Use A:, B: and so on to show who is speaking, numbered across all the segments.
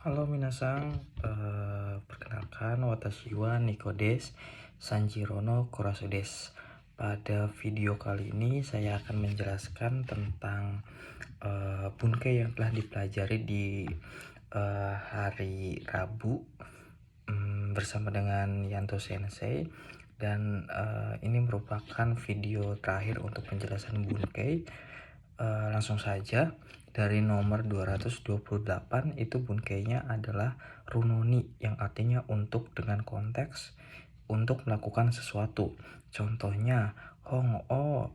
A: Halo minasan, perkenalkan watashi wa Niko desu, Sanjiro no Kurasu desu. Pada video kali ini saya akan menjelaskan tentang bunkei yang telah dipelajari di hari Rabu bersama dengan Yanto Sensei. Dan ini merupakan video terakhir untuk penjelasan bunkei. Langsung saja. Dari nomor 228 itu bunkeinya adalah runoni, yang artinya untuk dengan konteks untuk melakukan sesuatu. Contohnya hong o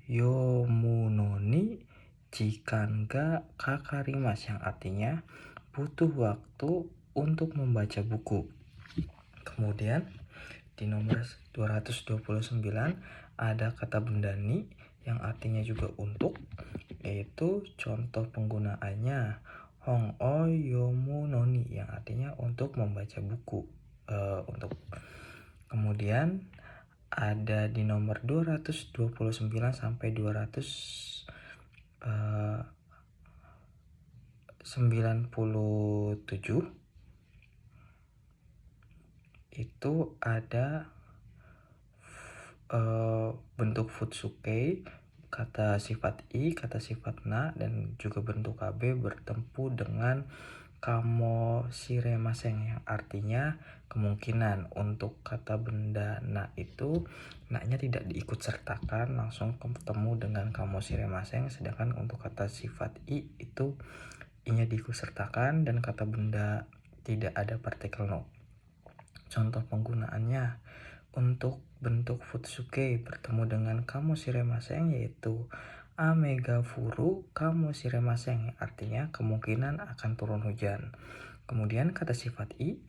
A: yomunoni jikan ga kakarimasu, yang artinya butuh waktu untuk membaca buku. Kemudian di nomor 229 ada kata benda ni yang artinya juga untuk, yaitu contoh penggunaannya hong o yomu noni, yang artinya untuk membaca buku. Kemudian ada di nomor 229 sampai 297 itu ada bentuk futsuke, kata sifat i, kata sifat na, dan juga bentuk kb bertemu dengan kamo shiremasen, yang artinya kemungkinan. Untuk kata benda na itu na-nya tidak diikut sertakan, langsung ketemu dengan kamo shiremasen. Sedangkan untuk kata sifat i itu i-nya diikut sertakan dan kata benda tidak ada partikel no. Contoh penggunaannya untuk bentuk futsuke bertemu dengan kamo shiremasen, yaitu ame ga furu kamo shiremasen, artinya kemungkinan akan turun hujan. Kemudian kata sifat i,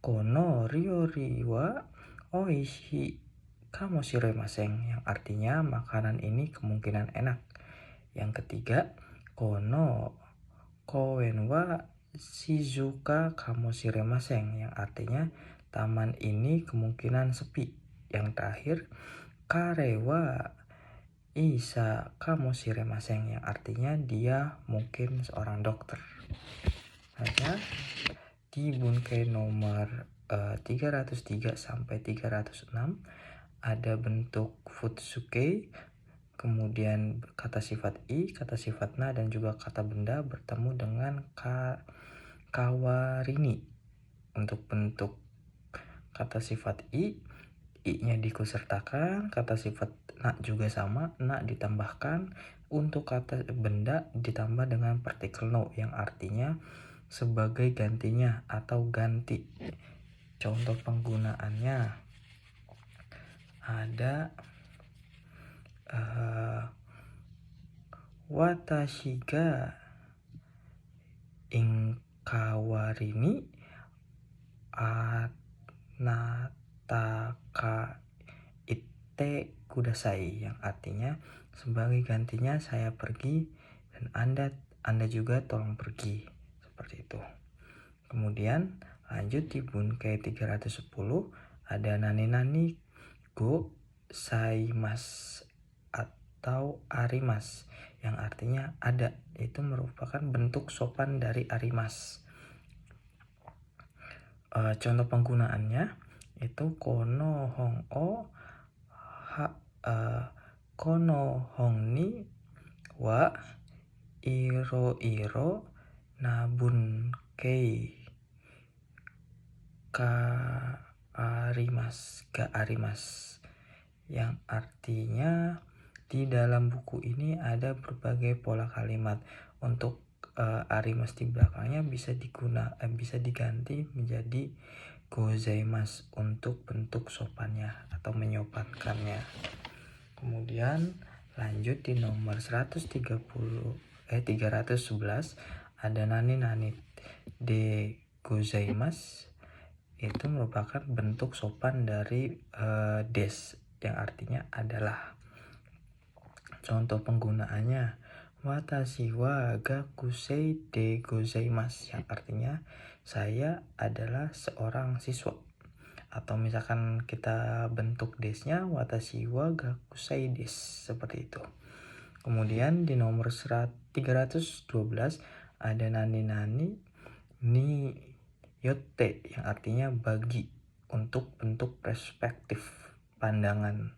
A: kono ryori wa oishii kamo shiremasen, yang artinya makanan ini kemungkinan enak. Yang ketiga, kono koen wa shizuka kamo shiremasen, yang artinya taman ini kemungkinan sepi. Yang terakhir, kare wa isa kamo shiremasen, yang artinya dia mungkin seorang dokter. Hanya di bunkei nomor 303 sampai 306 ada bentuk futsuke, kemudian kata sifat i, kata sifat na, dan juga kata benda bertemu dengan kawarini. Untuk bentuk kata sifat i-nya diikutsertakan, kata sifat na juga sama, na ditambahkan. Untuk kata benda ditambah dengan partikel no, yang artinya sebagai gantinya atau ganti. Contoh penggunaannya ada watashi ga inkawarini anataka itte kudasai, yang artinya sebagai gantinya saya pergi dan Anda juga tolong pergi, seperti itu. Kemudian lanjut di bunkei 310 ada nani go saimasu atau arimas, yang artinya ada. Itu merupakan bentuk sopan dari arimas. Contoh penggunaannya itu kono hong o kono hong ni wa iro nabun kei ga arimas, yang artinya di dalam buku ini ada berbagai pola kalimat. Untuk arimas di belakangnya bisa diganti menjadi gozaimasu untuk bentuk sopannya atau menyopankannya. Kemudian lanjut di nomor 311 ada nani de gozaimasu. Itu merupakan bentuk sopan dari des, yang artinya adalah. Contoh penggunaannya watashi wa gakusei de gozaimasu, yang artinya saya adalah seorang siswa. Atau misalkan kita bentuk desnya watashi wa gakusei desu, seperti itu. Kemudian di nomor 312 ada nani ni yotte yang artinya bagi, untuk bentuk perspektif pandangan.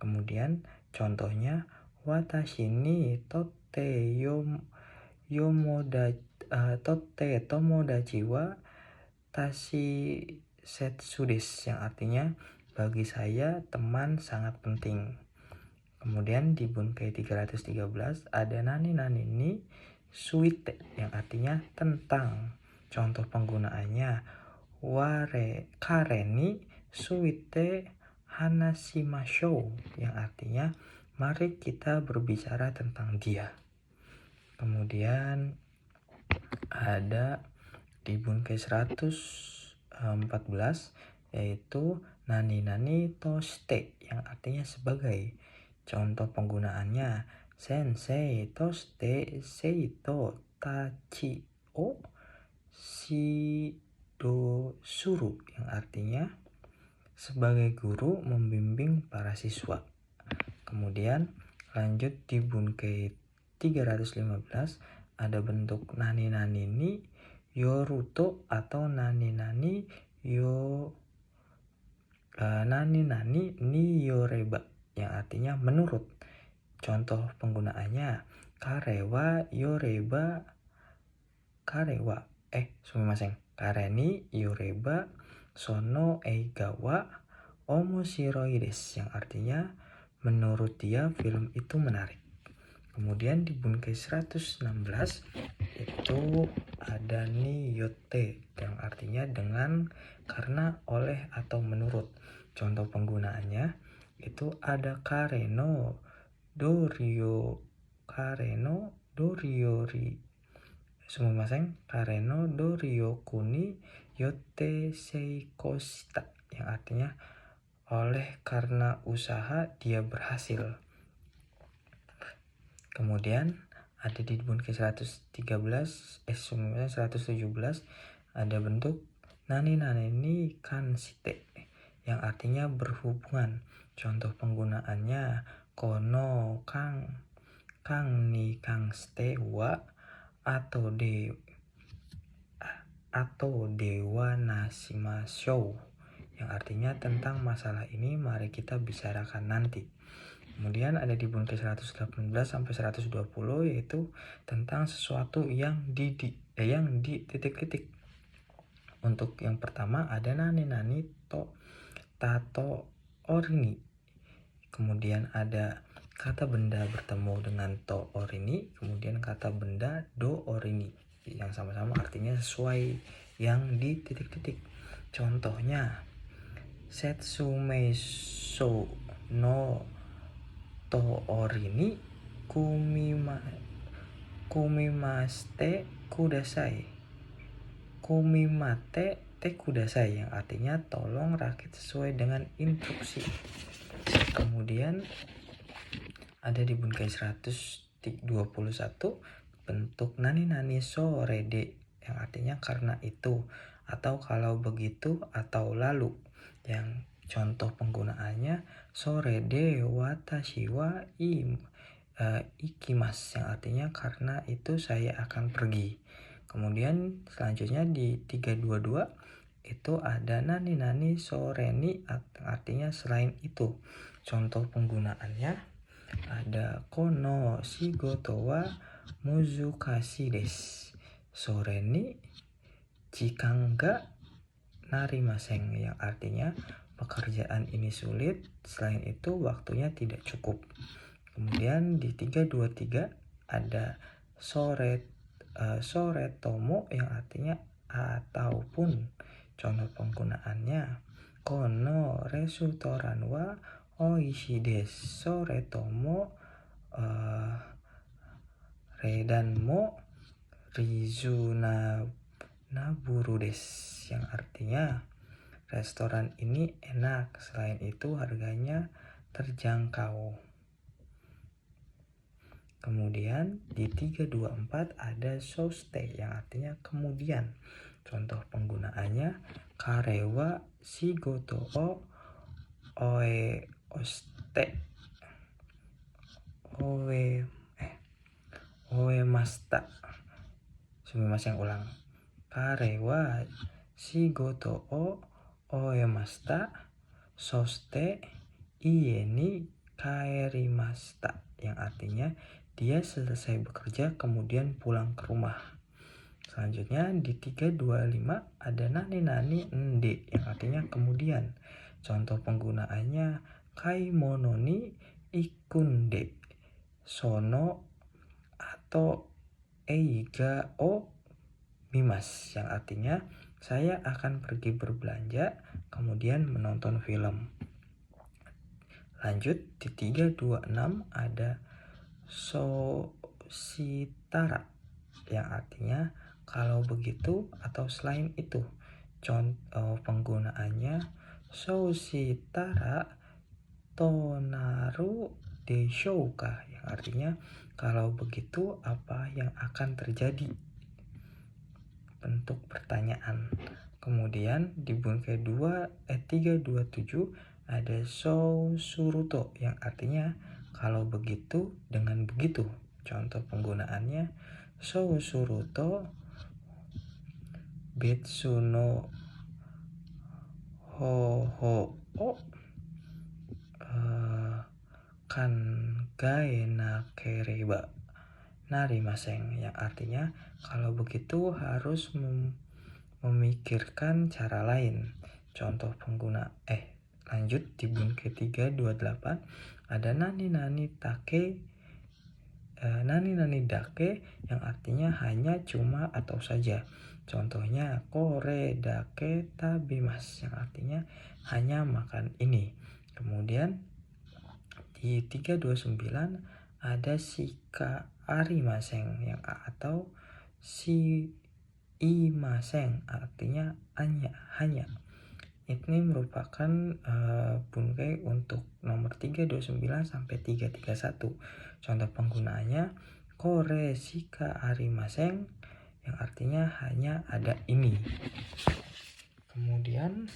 A: Kemudian contohnya watashi ni totte totte tomodachi wa tashisetsu desu, yang artinya bagi saya teman sangat penting. Kemudian di Bunkai 313 ada nani nani ni suite yang artinya tentang. Contoh penggunaannya kare ni suite hanashimashou, yang artinya mari kita berbicara tentang dia. Kemudian ada di Bunkai 114 yaitu nani nani to shite yang artinya sebagai. Contoh penggunaannya sensei to shite seito tachi o shido suru, yang artinya sebagai guru membimbing para siswa. Kemudian lanjut di Bunkai 315 ada bentuk nani nani ni yoruto atau nani nani ni yoreba, yang artinya menurut. Contoh penggunaannya kare ni yoreba sono eiga wa omoshiroi desu, yang artinya menurut dia film itu menarik. Kemudian di Bunkai 116 itu ada ni yotte yang artinya dengan, karena, oleh, atau menurut. Contoh penggunaannya itu ada kare no doryoku ni yotte seikoshita, yang artinya oleh karena usaha dia berhasil. Kemudian ada di Bunkai 117 ada bentuk nani nani ni kanshite yang artinya berhubungan. Contoh penggunaannya kono kang ni kangshite wa atau dewa nashimashou, yang artinya tentang masalah ini mari kita bicarakan nanti. Kemudian ada di Bunkai 118 sampai 120 yaitu tentang sesuatu yang di titik-titik. Untuk yang pertama ada nani nani to tato orini. Kemudian ada kata benda bertemu dengan to orini, kemudian kata benda do orini yang sama-sama artinya sesuai, yang di titik-titik. Contohnya setsumeiso no to orini kumimate kudasai, yang artinya tolong rakit sesuai dengan instruksi. Kemudian ada di Bunkai 121 bentuk nani nani sorede yang artinya karena itu, atau kalau begitu, atau lalu. Yang contoh penggunaannya sorede watashi wa ikimasu, yang artinya karena itu saya akan pergi. Kemudian selanjutnya di 322 itu ada nani nani soreni, artinya selain itu. Contoh penggunaannya ada kono shigoto wa muzukashi desu soreni jikan ga narimasen, yang artinya pekerjaan ini sulit, selain itu waktunya tidak cukup. Kemudian di 323 ada sore tomo yang artinya ataupun. Contoh penggunaannya kono restoran wa oishii desu sore tomo redan mo rizunaburu desu, yang artinya restoran ini enak, selain itu harganya terjangkau. Kemudian di 324 ada soste yang artinya kemudian. Contoh penggunaannya kare wa shigoto o oemashita. Kare wa shigoto o oemashita, soste ie ni kaerimashita, yang artinya dia selesai bekerja kemudian pulang ke rumah. Selanjutnya di 325 ada nani ende, yang artinya kemudian. Contoh penggunaannya kaimono ni ikunde, sono atau eiga o mimas, yang artinya saya akan pergi berbelanja kemudian menonton film. Lanjut di 326 ada soshitara, yang artinya kalau begitu atau selain itu. Contoh penggunaannya soshitara tonaru deshouka, yang artinya kalau begitu apa yang akan terjadi, bentuk pertanyaan. Kemudian di bungkai 327 ada suruto, yang artinya kalau begitu dengan begitu. Contoh penggunaannya suruto betsu no ho o kangae nakereba narimasen, yang artinya kalau begitu harus memikirkan cara lain. Contoh lanjut di bungkai 328 ada nani dake, yang artinya hanya, cuma, atau saja. Contohnya kore dake tabimasu, yang artinya hanya makan ini. Kemudian di 329 ada shika arimasen, yang atau si imasen, artinya hanya. Ini merupakan bungkai untuk nomor 329 sampai 331. Contoh penggunaannya kore shika arimasen, yang artinya hanya ada ini. Kemudian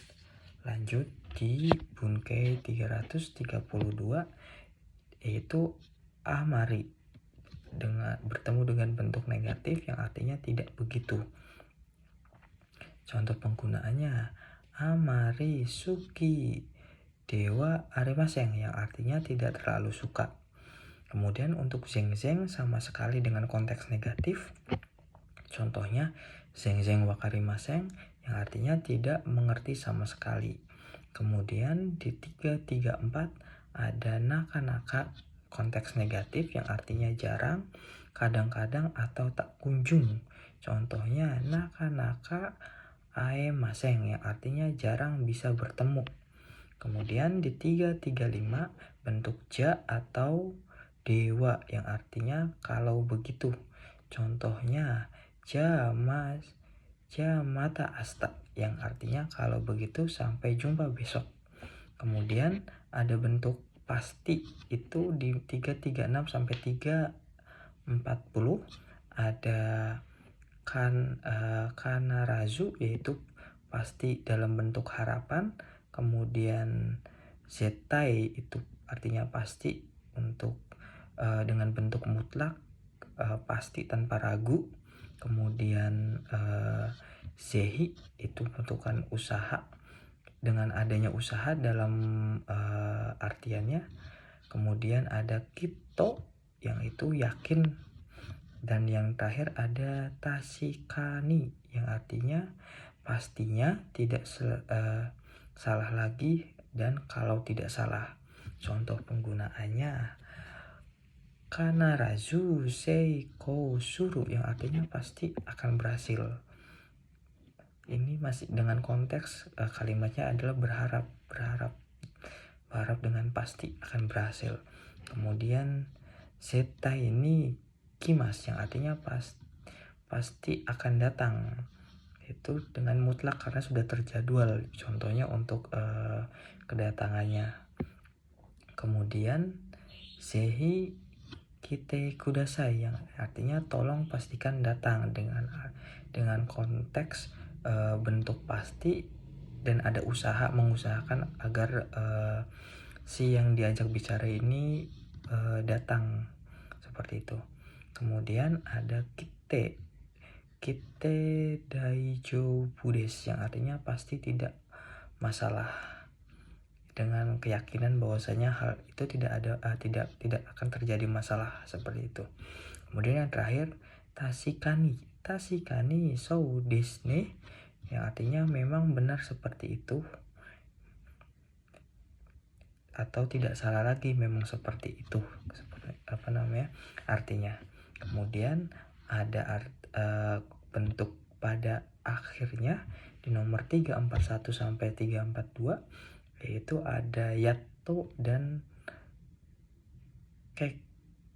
A: lanjut di bungkai 332 yaitu amari, bertemu dengan bentuk negatif yang artinya tidak begitu. Contoh penggunaannya amari suki dewa arimasen, yang artinya tidak terlalu suka. Kemudian untuk zeng sama sekali dengan konteks negatif. Contohnya zeng wakarimasen, yang artinya tidak mengerti sama sekali. Kemudian di 334 ada naka konteks negatif yang artinya jarang, kadang-kadang, atau tak kunjung. Contohnya naka aemasen, yang artinya jarang bisa bertemu. Kemudian di 335 bentuk ja atau dewa, yang artinya kalau begitu. Contohnya mata asta, yang artinya kalau begitu sampai jumpa besok. Kemudian ada bentuk pasti, itu di 336 sampai 340 ada kanarazu, yaitu pasti dalam bentuk harapan. Kemudian zetai itu artinya pasti untuk dengan bentuk mutlak, pasti tanpa ragu. Kemudian zehi itu bentukan usaha dengan adanya usaha dalam artiannya. Kemudian ada kito, yang itu yakin. Dan yang terakhir ada tashikani, yang artinya pastinya, tidak salah lagi, dan kalau tidak salah. Contoh penggunaannya kanarazu seikou suru, yang artinya pasti akan berhasil. Ini masih dengan konteks kalimatnya adalah berharap dengan pasti akan berhasil. Kemudian zeta ini kimas, yang artinya pasti akan datang, itu dengan mutlak karena sudah terjadwal. Contohnya untuk kedatangannya. Kemudian zehi kite kudasai, yang artinya tolong pastikan datang, dengan konteks bentuk pasti dan ada mengusahakan agar si yang diajak bicara ini datang, seperti itu. Kemudian ada kite kite daijoubu desu, yang artinya pasti tidak masalah, dengan keyakinan bahwasanya hal itu tidak akan terjadi masalah seperti itu. Kemudian yang terakhir, tasikani sou desu ne, yang artinya memang benar seperti itu, atau tidak salah lagi, memang seperti itu, artinya. Kemudian ada bentuk pada akhirnya di nomor 341 sampai 342, yaitu ada yato dan kekyoku.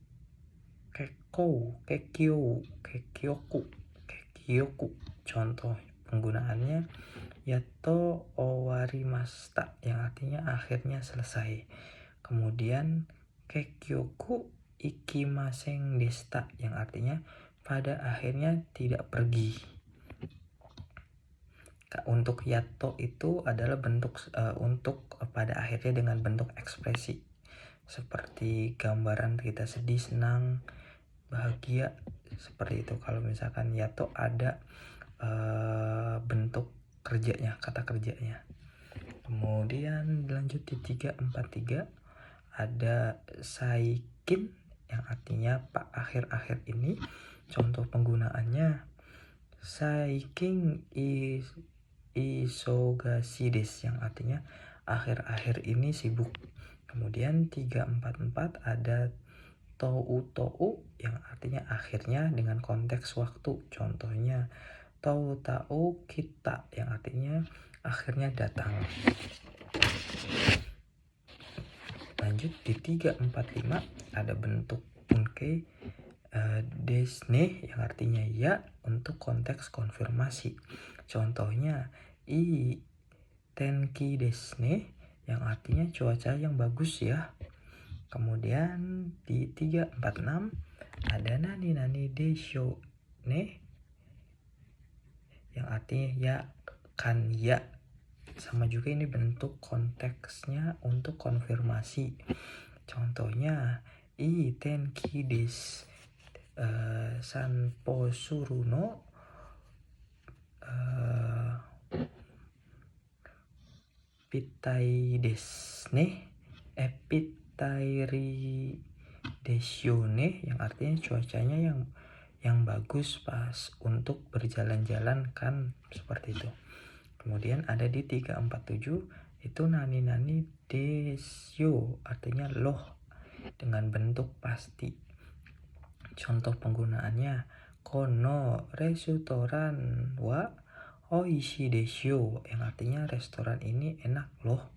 A: Contoh penggunaannya yato owarimashita, yang artinya akhirnya selesai. Kemudian kekyoku ikimasen deshita, yang artinya pada akhirnya tidak pergi. Untuk yato itu adalah bentuk untuk pada akhirnya dengan bentuk ekspresi, seperti gambaran kita sedih, senang, bahagia, seperti itu. Kalau misalkan yato ada bentuk kerjanya, kata kerjanya. Kemudian lanjut di 343 ada saikin, yang artinya akhir-akhir ini. Contoh penggunaannya, saikin isogashi desu, yang artinya akhir-akhir ini sibuk. Kemudian 344 ada tou, yang artinya akhirnya dengan konteks waktu. Contohnya tau kita, yang artinya akhirnya datang. Lanjut di 345 ada bentuk unkei desne, yang artinya ya, untuk konteks konfirmasi. Contohnya tenki desne, yang artinya cuaca yang bagus ya. Kemudian di 346 ada nani desho ne, yang artinya ya kan ya. Sama juga ini bentuk konteksnya untuk konfirmasi. Contohnya tenki desu sanpo suru no pitai desu ne, pitairi desyo ne, yang artinya cuacanya yang bagus pas untuk berjalan-jalan kan, seperti itu. Kemudian ada di 347 itu nani desyo, artinya loh, dengan bentuk pasti. Contoh penggunaannya, kono restoran wa oishii desyo, yang artinya restoran ini enak loh.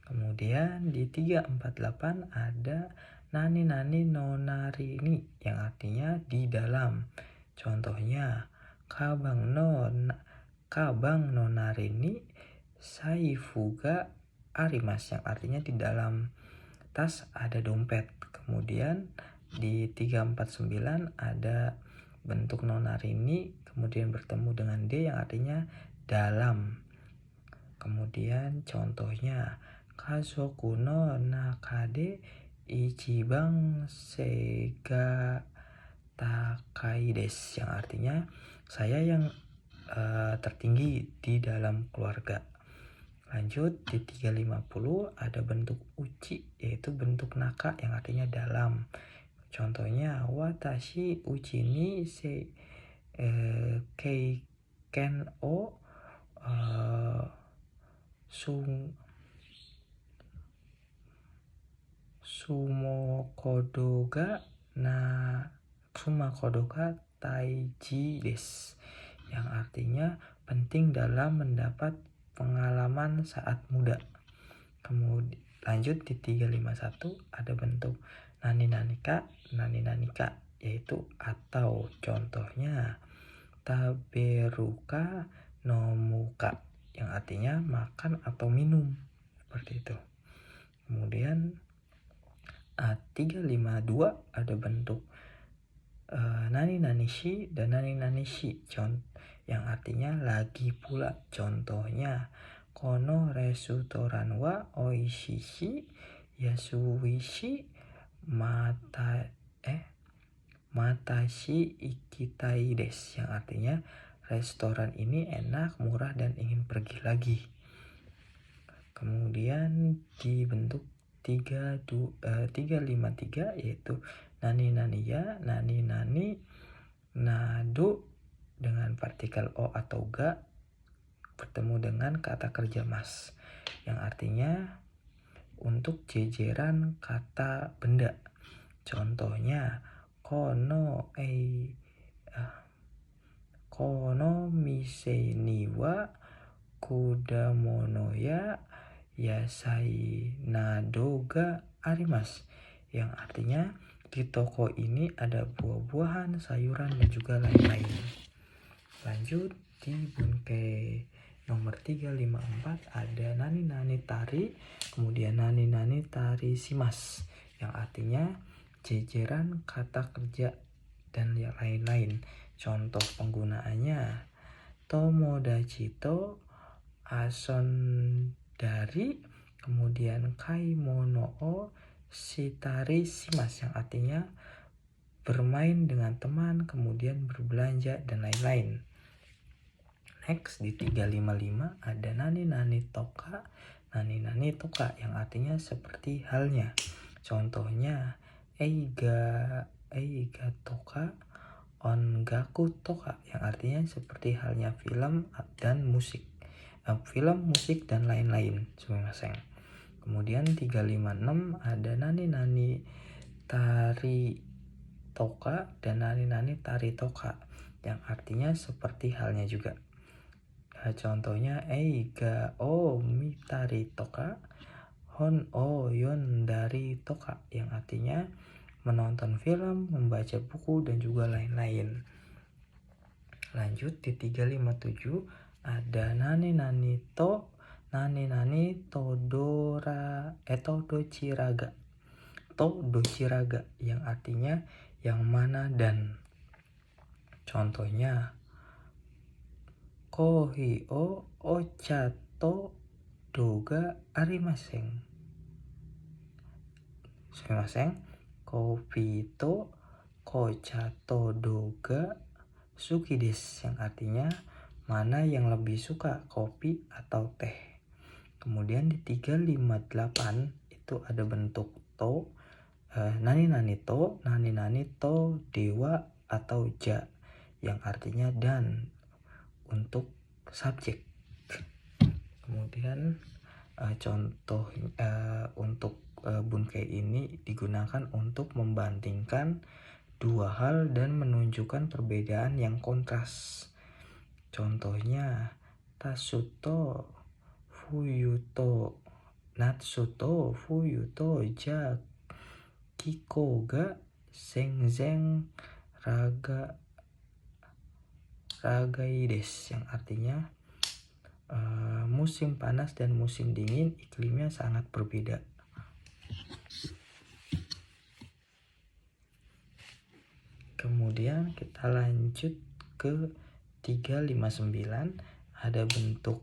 A: Kemudian di 348 ada nani nonari ni, yang artinya di dalam. Contohnya kabang nonari ni saifu ga arimasu, yang artinya di dalam tas ada dompet. Kemudian di 349 ada bentuk nonari ni kemudian bertemu dengan D, yang artinya dalam. Kemudian contohnya kazoku no nakade ichiban sega takai desu, yang artinya saya yang tertinggi di dalam keluarga. Lanjut di 350 ada bentuk uchi, yaitu bentuk naka, yang artinya dalam. Contohnya watashi uchi ni keiken o sumakodo ga taiji desu, yang artinya penting dalam mendapat pengalaman saat muda. Kemudian lanjut di 351 ada bentuk nani nanika, yaitu atau. Contohnya taberuka nomuka, yang artinya makan atau minum, seperti itu. Kemudian 352 ada bentuk nani shi dan nani shi, yang artinya lagi pula. Contohnya kono restoran wa oishii shi yasuishi Matashi ikitai desu, yang artinya restoran ini enak, murah, dan ingin pergi lagi. Kemudian dibentuk 353, yaitu nani nani ya, nani nani nado dengan partikel o atau ga bertemu dengan kata kerja mas, yang artinya untuk jejeran kata benda. Contohnya kono mise ni wa kudamono ya yasai nado ga arimasu, yang artinya di toko ini ada buah-buahan, sayuran, dan juga lain-lain. Lanjut di bunkai nomor 354 ada nani nani tari, kemudian nani nani tari simas, yang artinya jejeran kata kerja dan yang lain-lain. Contoh penggunaannya tomodachi to asondari, kemudian kaimono o shitari shimasu, yang artinya bermain dengan teman, kemudian berbelanja, dan lain-lain. Next di 355 ada nani nani toka, yang artinya seperti halnya. Contohnya eiga toka ongaku toka, yang artinya seperti halnya film dan musik. Film, musik, dan lain-lain. Sumimasen. Kemudian 356 ada nani nani tari toka dan nani nani tari toka, yang artinya seperti halnya juga. Contohnya eiga o mitari toka, hon o yondari toka, yang artinya menonton film, membaca buku, dan juga lain-lain. Lanjut di 357 ada nani nani todochiraga, yang artinya yang mana dan. Contohnya kohi o ocha to doga arimasen. Kopi to kocha to doga suki desu, yang artinya mana yang lebih suka, kopi atau teh. Kemudian di 358 itu ada bentuk to, nani nani to dewa atau ja, yang artinya dan untuk subjek. Kemudian contoh untuk bunkai ini digunakan untuk membandingkan dua hal dan menunjukkan perbedaan yang kontras. Contohnya tasuto fuyuto natsuto fuyuto ja kiko ga senzen ragai desu, yang artinya musim panas dan musim dingin iklimnya sangat berbeda. Kemudian kita lanjut ke 359, ada bentuk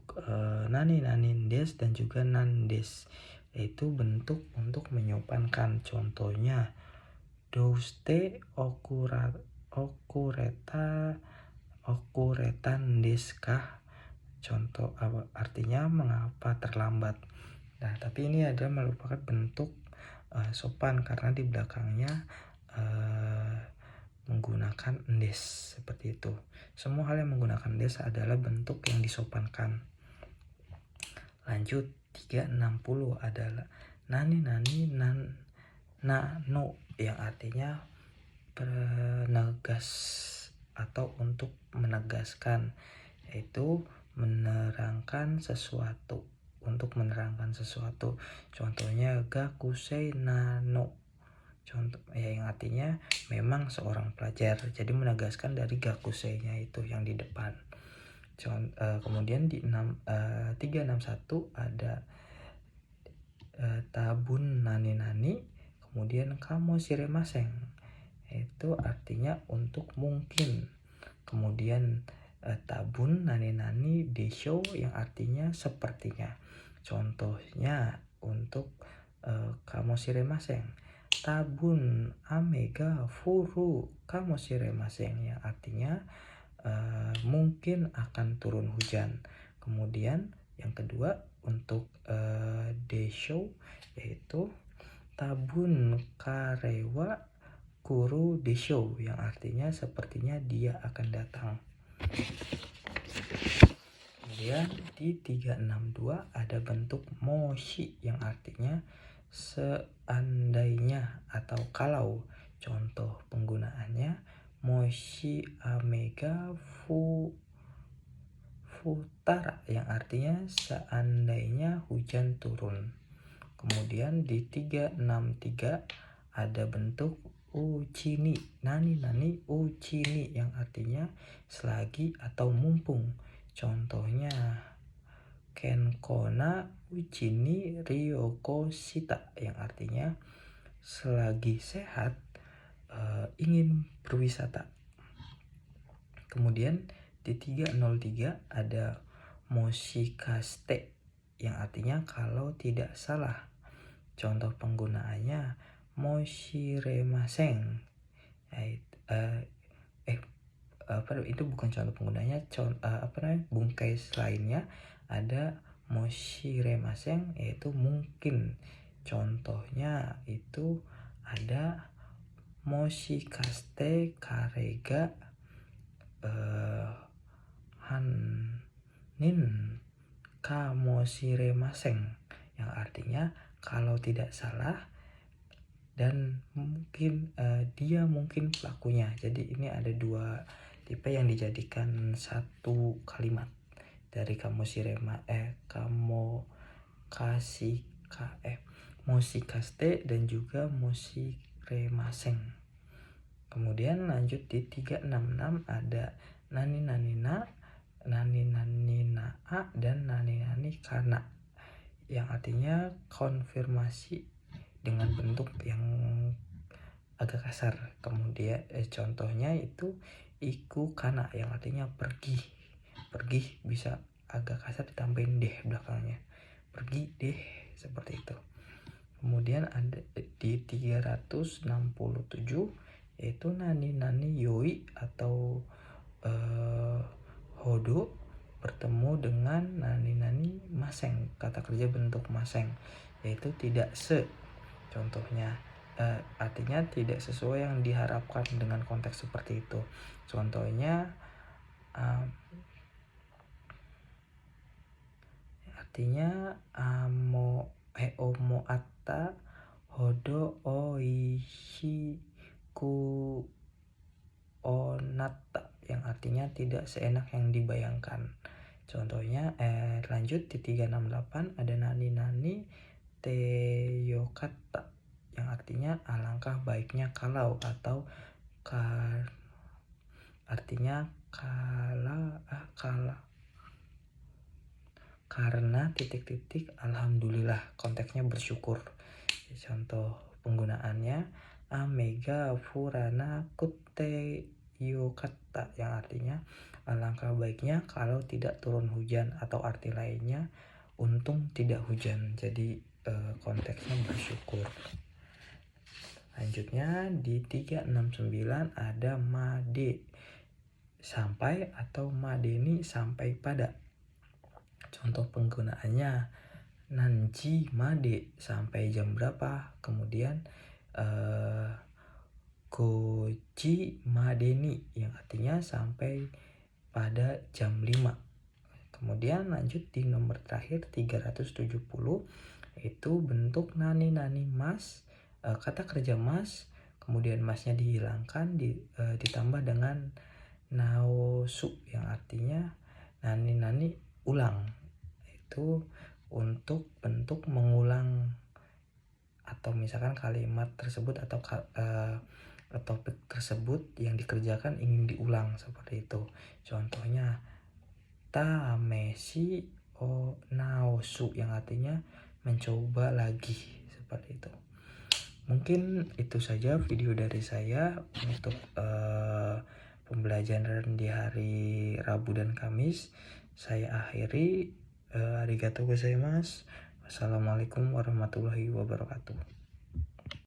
A: nani nani des dan juga nandes, yaitu bentuk untuk menyopankan. Contohnya douste okuretan desu ka, contoh artinya mengapa terlambat. Nah, tapi ini adalah merupakan bentuk sopan karena di belakangnya menggunakan des seperti itu. Semua hal yang menggunakan des adalah bentuk yang disopankan. Lanjut 360 adalah nani nani no, yang artinya penegas atau untuk menegaskan, yaitu menerangkan sesuatu, untuk menerangkan sesuatu. Contohnya gakusei nano, contoh yang artinya memang seorang pelajar, jadi menegaskan dari gakusei-nya itu yang di depan. Kemudian di 361 ada tabun nani nani, kemudian kamo shiremasen, itu artinya untuk mungkin. Kemudian tabun nani nani desho, yang artinya sepertinya. Contohnya untuk kamo shiremasen tabun amega furu kamoshiremasen, yang artinya mungkin akan turun hujan. Kemudian yang kedua untuk desho, yaitu tabun karewa kuru desho, yang artinya sepertinya dia akan datang. Kemudian di 362 ada bentuk moshi, yang artinya seandainya atau kalau. Contoh penggunaannya moshi amega futara, yang artinya seandainya hujan turun. Kemudian di 363 ada bentuk uchini, nani uchini, yang artinya selagi atau mumpung. Contohnya kenkona uchini ryoko shita, yang artinya selagi sehat ingin berwisata. Kemudian di 303 ada moshikaste, yang artinya kalau tidak salah. Contoh penggunaannya moshiremasen. Itu bukan contoh penggunanya. Bungkai lainnya ada moshiremasen, yaitu mungkin. Contohnya itu ada moshikaste karega hanin kamoshiremasen, yang artinya kalau tidak salah dan mungkin dia mungkin pelakunya. Jadi ini ada dua tipe yang dijadikan satu kalimat dari moshikaste dan juga moshiremasen. Kemudian lanjut di 366 ada nani na, dan nani kana, yang artinya konfirmasi dengan bentuk yang agak kasar. Kemudian contohnya itu iku kana, yang artinya pergi bisa agak kasar ditambahin deh belakangnya, pergi deh, seperti itu. Kemudian ada di 367 yaitu nani yoi atau hodo bertemu dengan nani maseng, kata kerja bentuk maseng, yaitu tidak contohnya artinya tidak sesuai yang diharapkan dengan konteks seperti itu. Contohnya artinya omoata hodo oishiku onata, yang artinya tidak seenak yang dibayangkan. Contohnya lanjut di 368 ada nani teyokata, yang artinya alangkah baiknya kalau, atau artinya karena alhamdulillah, konteksnya bersyukur. Contoh penggunaannya amega furana kutte yokata, yang artinya alangkah baiknya kalau tidak turun hujan, atau arti lainnya untung tidak hujan. Jadi konteksnya bersyukur. Lanjutnya di 369 ada made, sampai, atau madeni, sampai pada. Contoh penggunaannya nanji made, sampai jam berapa. Kemudian goji madeni, yang artinya sampai pada jam 5. Kemudian lanjut di nomor terakhir 370 itu bentuk nani mas, kata kerja mas, kemudian masnya dihilangkan, ditambah dengan naosu, yang artinya nani ulang. Itu untuk bentuk mengulang, atau misalkan kalimat tersebut atau topik tersebut yang dikerjakan ingin diulang, seperti itu. Contohnya tameshi o naosu, yang artinya mencoba lagi, seperti itu. Mungkin itu saja video dari saya untuk pembelajaran di hari Rabu dan Kamis. Saya akhiri. Arigatou gozaimasu. Wassalamualaikum warahmatullahi wabarakatuh.